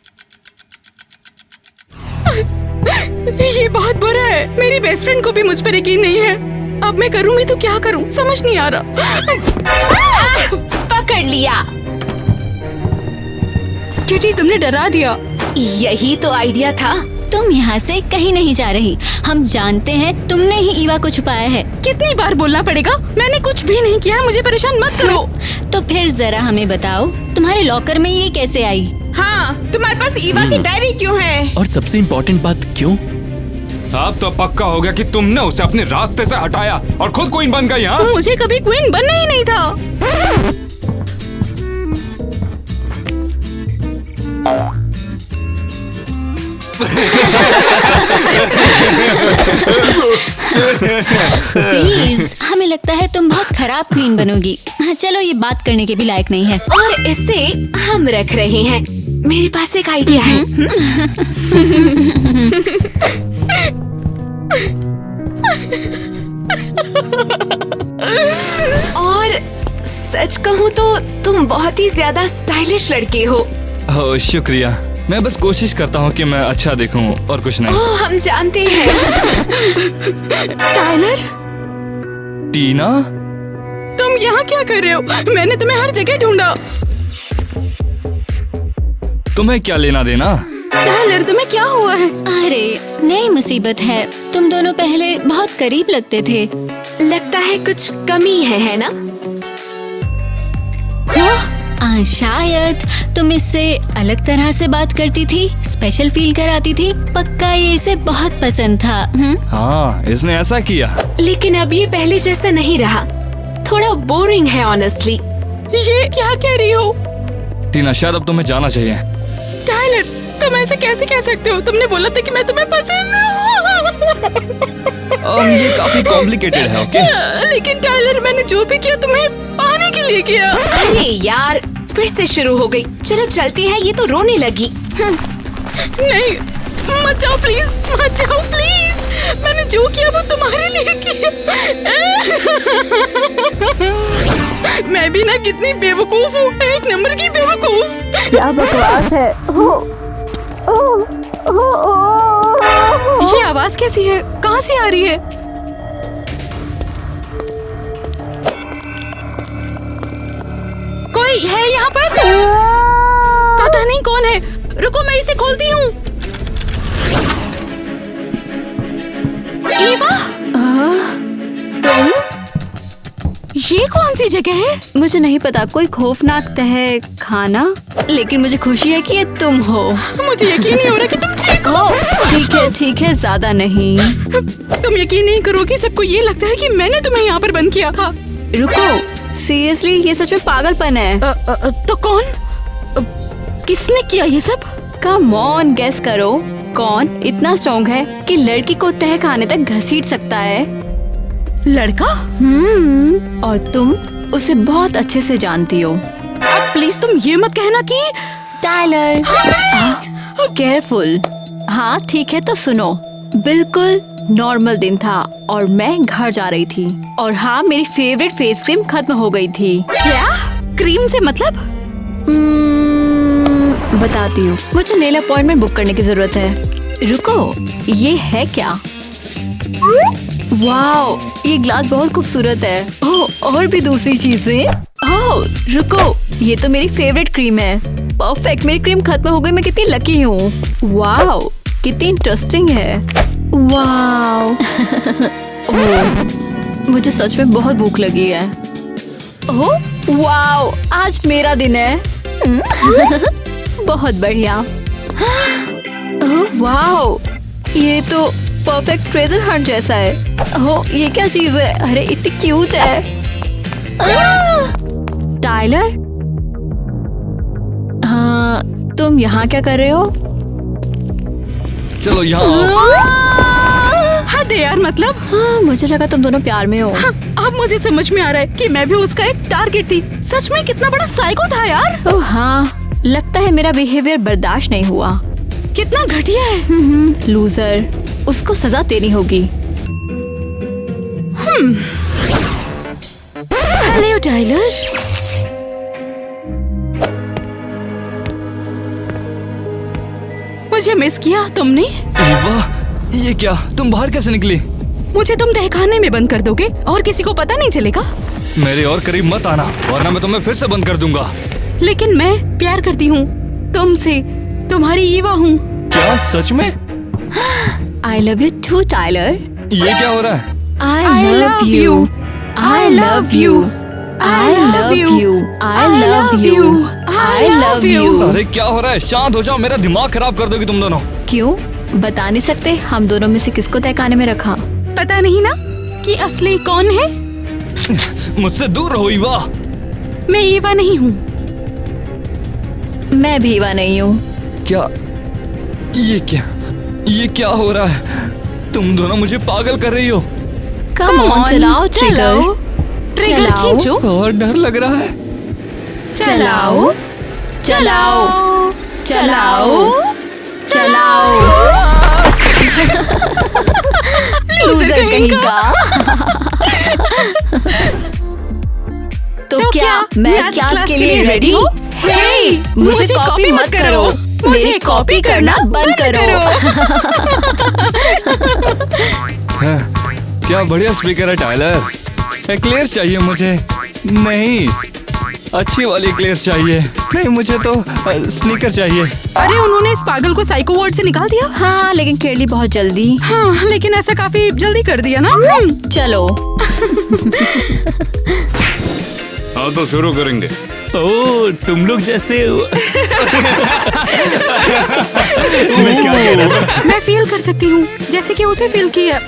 ये बहुत बुरा है। मेरी बेस्ट फ्रेंड को भी मुझ पर यकीन नहीं है। अब मैं करूँ भी तो क्या करूँ, समझ नहीं आ रहा। पकड़ लिया। किटी, तुमने डरा दिया। यही तो आइडिया था। तुम यहाँ से कहीं नहीं जा रही। हम जानते हैं तुमने ही ईवा को छुपाया है। कितनी बार बोलना पड़ेगा? मैंने कुछ भी नहीं किया। मुझे परेशान मत करो। तो फिर जरा हमें बताओ, तुम्हारे लॉकर में ये कैसे आई? हाँ, तुम्हारे पास ईवा की डायरी क्यों है? और सबसे इम्पोर्टेंट बात, क्यों? अब तो पक्का हो गया कि तुमने उसे अपने रास्ते से हटाया और खुद क्वीन बन गई। हाँ, मुझे कभी क्वीन बनना ही नहीं था। प्लीज, हमें लगता है तुम बहुत खराब क्वीन बनोगी। चलो, ये बात करने के भी लायक नहीं है। और इसे हम रख रहे हैं। मेरे पास एक आइडिया है। और सच कहूँ तो तुम बहुत ही ज्यादा स्टाइलिश लड़के हो। ओह शुक्रिया। मैं बस कोशिश करता हूँ कि मैं अच्छा दिखूं और कुछ नहीं। ओह, हम जानते हैं। टाइलर, टीना, तुम यहाँ क्या कर रहे हो? मैंने तुम्हें हर जगह ढूंढा। तुम्हें क्या लेना देना? टाइलर, तुम्हें क्या हुआ है? अरे नई मुसीबत है। तुम दोनों पहले बहुत करीब लगते थे। लगता है कुछ कमी है ना? शायद तुम इससे अलग तरह से बात करती थी, स्पेशल फील कराती थी। पक्का ये इसे बहुत पसंद था। हाँ, इसने ऐसा किया। लेकिन अब ये पहले जैसा नहीं रहा। थोड़ा बोरिंग है ऑनेस्टली। ये क्या कह रही हो? टीना, शायद अब तुम्हें जाना चाहिए। टाइलर, तुम ऐसे कैसे कह सकते हो? तुमने बोला था कि मैं तुम्हें पसंद हूँ। ये काफी कॉम्प्लिकेटेड है, ओके? लेकिन टाइलर, मैंने जो भी किया तुम्हें पाने के लिए किया। अरे यार, फिर से शुरू हो गई। चलो चलती है, ये तो रोने लगी। नहीं, मत जाओ प्लीज, मत जाओ प्लीज। मैंने जो किया वो तुम्हारे लिए किया। मैं भी ना कितनी बेवकूफ हूँ, एक नंबर की बेवकूफ। क्या बकवास है। ये आवाज कैसी है? कहाँ से आ रही है? कोई है यहाँ पर? पता नहीं कौन है। रुको, मैं इसे खोलती हूँ। ईवा, तुम? ये कौन सी जगह है? मुझे नहीं पता, कोई खौफनाक तह खाना, लेकिन मुझे खुशी है कि ये तुम हो। मुझे यकीन नहीं हो रहा कि तुम ठीक हो। ठीक है, ज्यादा नहीं। तुम यकीन नहीं करोगी, सबको ये लगता है कि मैंने तुम्हें यहाँ पर बंद किया था। रुको, सीरियसली ये सच में पागलपन है। तो कौन? किसने किया ये सब? कम ऑन, गेस करो। कौन इतना स्ट्रॉन्ग है कि लड़की को तह खाने तक घसीट सकता है? लड़का? और तुम उसे बहुत अच्छे से जानती हो। अब प्लीज तुम ये मत कहना कि टाइलर। केयरफुल। हाँ ठीक है, तो सुनो। बिल्कुल नॉर्मल दिन था और मैं घर जा रही थी, और हाँ, मेरी फेवरेट फेस क्रीम खत्म हो गई थी। क्या? क्रीम से मतलब? बताती हूँ, मुझे नेल अपॉइंटमेंट बुक करने की जरूरत है। रुको, ये है क्या? वाओ, ये ग्लास बहुत खूबसूरत है। ओह, और भी दूसरी चीजें। ओह, रुको, ये तो मेरी फेवरेट क्रीम है। परफेक्ट, मेरी क्रीम खत्म हो गई। मैं कितनी लकी हूँ। वाओ, कितनी इंटरेस्टिंग है। वाओ। ओह, मुझे सच में बहुत भूख लगी है। ओह, वाओ, आज मेरा दिन है। बहुत बढ़िया। ओह, वाओ, ये तो परफेक्ट ट्रेजर हंट जैसा है। ओह, ये क्या चीज है? अरे इतनी क्यूट है। टाइलर, हाँ, तुम यहाँ क्या कर रहे हो? चलो यहाँ। हाँ दे यार, मतलब? हाँ, मुझे लगा तुम दोनों प्यार में हो। हाँ, अब मुझे समझ में आ रहा है कि मैं भी उसका एक टारगेट थी। सच में कितना बड़ा साइको था यार। ओह हाँ, लगता है मेरा बिहेवियर बर्दाश्त नहीं हुआ। कितना घटिया है। लूजर, उसको सजा देनी होगी। Hello Tyler. मुझे मिस किया तुमने? वाह, ये क्या? तुम बाहर कैसे निकली? मुझे तुम तहखाने में बंद कर दोगे और किसी को पता नहीं चलेगा? मेरे और करीब मत आना, वरना मैं तुम्हें फिर से बंद कर दूंगा। लेकिन मैं प्यार करती हूँ तुमसे, तुम्हारी ईवा हूँ। क्या सच में? I love you too, Tyler. ये क्या हो रहा है? I love you. I love you. I love you. I love you. I love you. अरे क्या हो रहा है? शांत हो जाओ, मेरा दिमाग खराब कर दोगी तुम दोनों। क्यों? बता नहीं सकते हम दोनों में से किसको तहखाने में रखा? पता नहीं ना कि असली कौन है? मुझसे दूर रहो ईवा। मैं ईवा नहीं हूँ। मैं भी ईवा नहीं हूँ। क्या? ये क्या हो रहा है? तुम दोनों मुझे पागल कर रही हो। कम ऑन, चलाओ ट्रिगर। ट्रिगर खींचो। और डर लग रहा है। चलाओ चलाओ चलाओ चलाओ। लूजर कहीं का। तो क्या मैथ क्लास के लिए रेडी हो? हे, मुझे कॉपी मत करो। मुझे कॉपी करना बंद करो। क्या बढ़िया स्पीकर है टाइलर। क्लियर चाहिए मुझे। नहीं, अच्छी वाली क्लियर चाहिए। नहीं, मुझे तो स्नीकर चाहिए। अरे उन्होंने इस पागल को साइको वार्ड से निकाल दिया। हाँ, लेकिन क्लियरली बहुत जल्दी। हाँ, लेकिन ऐसा काफी जल्दी कर दिया ना। चलो। हाँ तो शुरू करेंगे। ओ, तुम लोग जैसे मैं फील कर सकती हूँ जैसे कि उसे फील किया।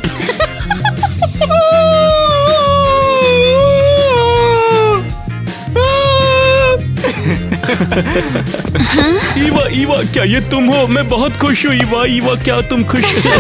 ईवा ईवा क्या ये तुम हो? मैं बहुत खुश हूँ ईवा। ईवा क्या तुम खुश हो?